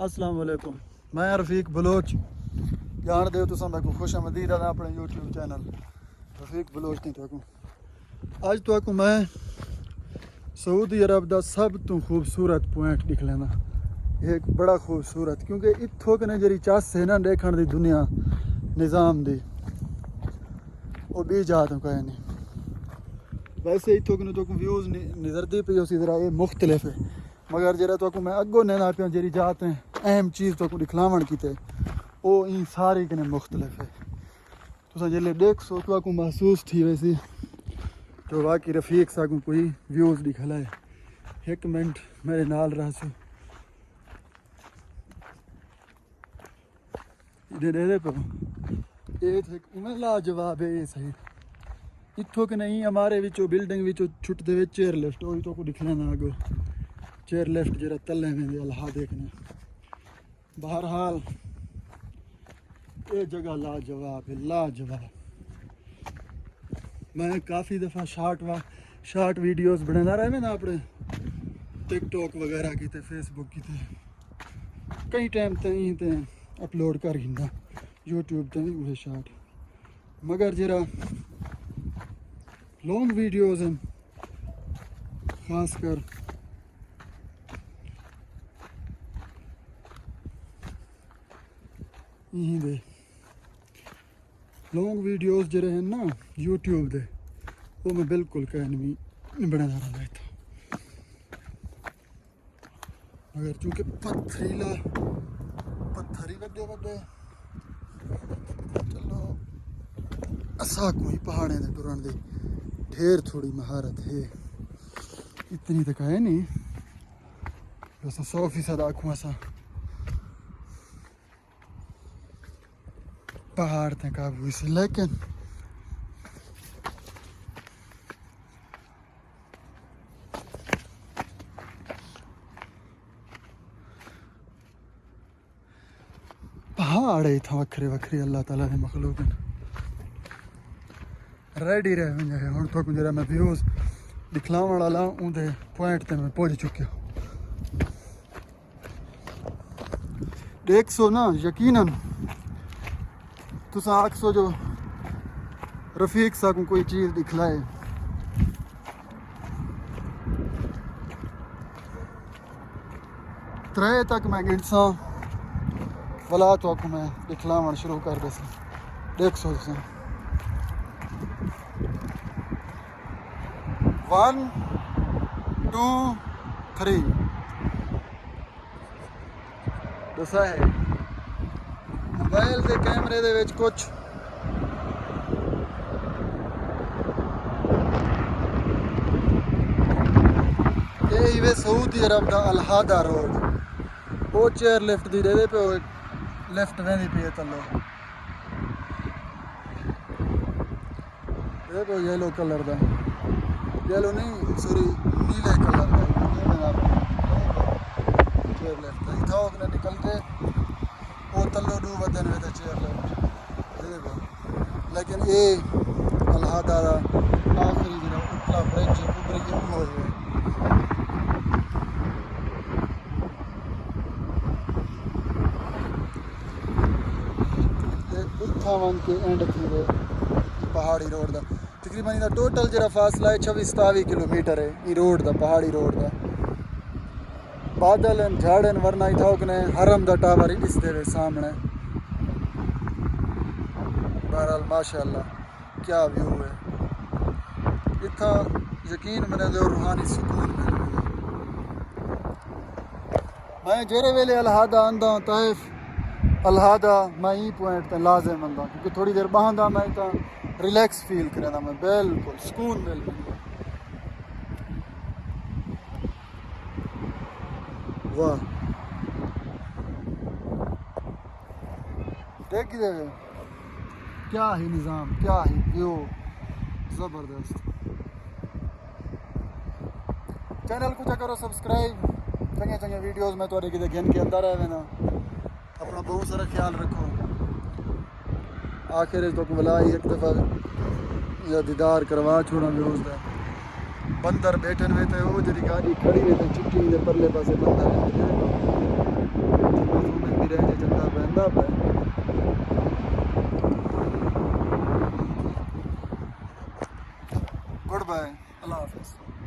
अस्सलाम वालेकुम। मैं रफ़ीक बलोच जान दे तुसा मैं को खुश आमदीद आदा अपने यूट्यूब चैनल रफ़ीक बलोच ने तो अज तो मैं सऊदी अरब का सब तो खूबसूरत पॉइंट दिख लेना। एक बड़ा खूबसूरत क्योंकि इत्थों कने जी चस है ना देखने की दुनिया निज़ाम दी वो भी जा तो कहे नहीं। वैसे इत्थों कने तो व्यूज़ नज़रती पी उसी तरह ये मुख्तलिफ है मगर जरा तो मैं अगों नैना पिया जी जात है अहम चीज़ तो दिखलावन की वो इन सारी कने मुख्तलिफ है। तुसा जिले देख सो तो महसूस थी वैसी तो बाकी रफ़ीक साकू कोई व्यूज़ दिखलाए। एक मिनट मेरे नाल रह सो दे पे ये लाजवाब है। ये सही इत्थों के नहीं हमारे विचो बिल्डिंग विचो छुटते हुए चेयर लिफ्ट वही तो दिख लेना आगो चेयर लिफ्ट जरा तले में अल्लाह देखने। बहरहाल ये जगह लाजवाब है लाजवाब। मैं काफ़ी दफ़ा शार्ट वीडियोस बनाना रहे ना अपने टिकटॉक वगैरह की फेसबुक की कई टाइम ते अपलोड कर हिंदा यूट्यूब ते भी वह शार्ट मगर जरा लॉन्ग वीडियोस हैं खासकर यहीं दे लॉन्ग वीडियोस जरे हैं ना यूट्यूब दे वो मैं बिल्कुल कहने भी बना रहा था मगर चूँकि पत्थरी बदे चलो असा कोई पहाड़े दे टुरन दी ढेर थोड़ी महारत है इतनी तो कहे नहीं बस 100% आखूँ असा पहाड़ थे काबू से लेकिन पहाड़ इतना वक्रे वक्रे अल्लाह ताला ने मखलूक रेडी रह जाए हूँ तो जरा मैं व्यूज दिखलाव वाला उनके पॉइंट ते मैं पहुंच चुकी हूँ। देख सो ना यकीनन तुसा आख सो जो रफ़ीक साकू कोई चीज़ दिखलाए त्रे तक मैं गिनसा भला तो आखू मैं दिखलावन शुरू कर दे देख सो तुसा 1 2 3 दसा है मोबाइल के कैमरे दे विच कुछ ये सऊदी अरब का अलहादा रोड वो चेयर लिफ्ट दी दे पे लिफ्ट वेंदी पी तलो देखो येलो कलर का येलो नहीं सॉरी नीले कलर का चेयर लिफ्ट इथाओ ने निकल के वो तलो दू वदन वे चेयर लिफ्ट देखो लेकिन ये अलहादा आखिरी जरा उतला ब्रिज ऊपर ये हो है उत्थावन के एंड थी पहाड़ी रोड का तकरीबन इधर टोटल जरा फासला है 26-27 किलोमीटर है ये रोड का पहाड़ी रोड का बादल झाड़न वरना इथाओ ने हरम का टावर इस दे सामने। बहरहाल माशाअल्लाह क्या व्यू है इतना यकीन मैंने जो रूहानी सुकून मिल रहा। मैं जेरे वेले अलहादा आंदा ताइफ अलहादा मैं ही पॉइंट ते लाजिम आंदा क्योंकि थोड़ी देर बहांदा मैं तो रिलैक्स फील करेंदा मैं बिल्कुल सुकून मिल वाह देख दे क्या ही निज़ाम क्या ही व्यू ज़बरदस्त। चैनल को करो सब्सक्राइब चंगे चंगे वीडियोस में थोड़े किते गिन के अंदर आवे ना अपना बहुत सारा ख्याल रखो। आखिर तो बुला एक दफ़ा या दीदार करवा छोड़ा व्यूज का बंदर बैठन में तो वो जी गाड़ी खड़ी है तो चिट्ठी परले पासे बंदर ढाबा है। गुड बाय, अल्लाह हाफिज़।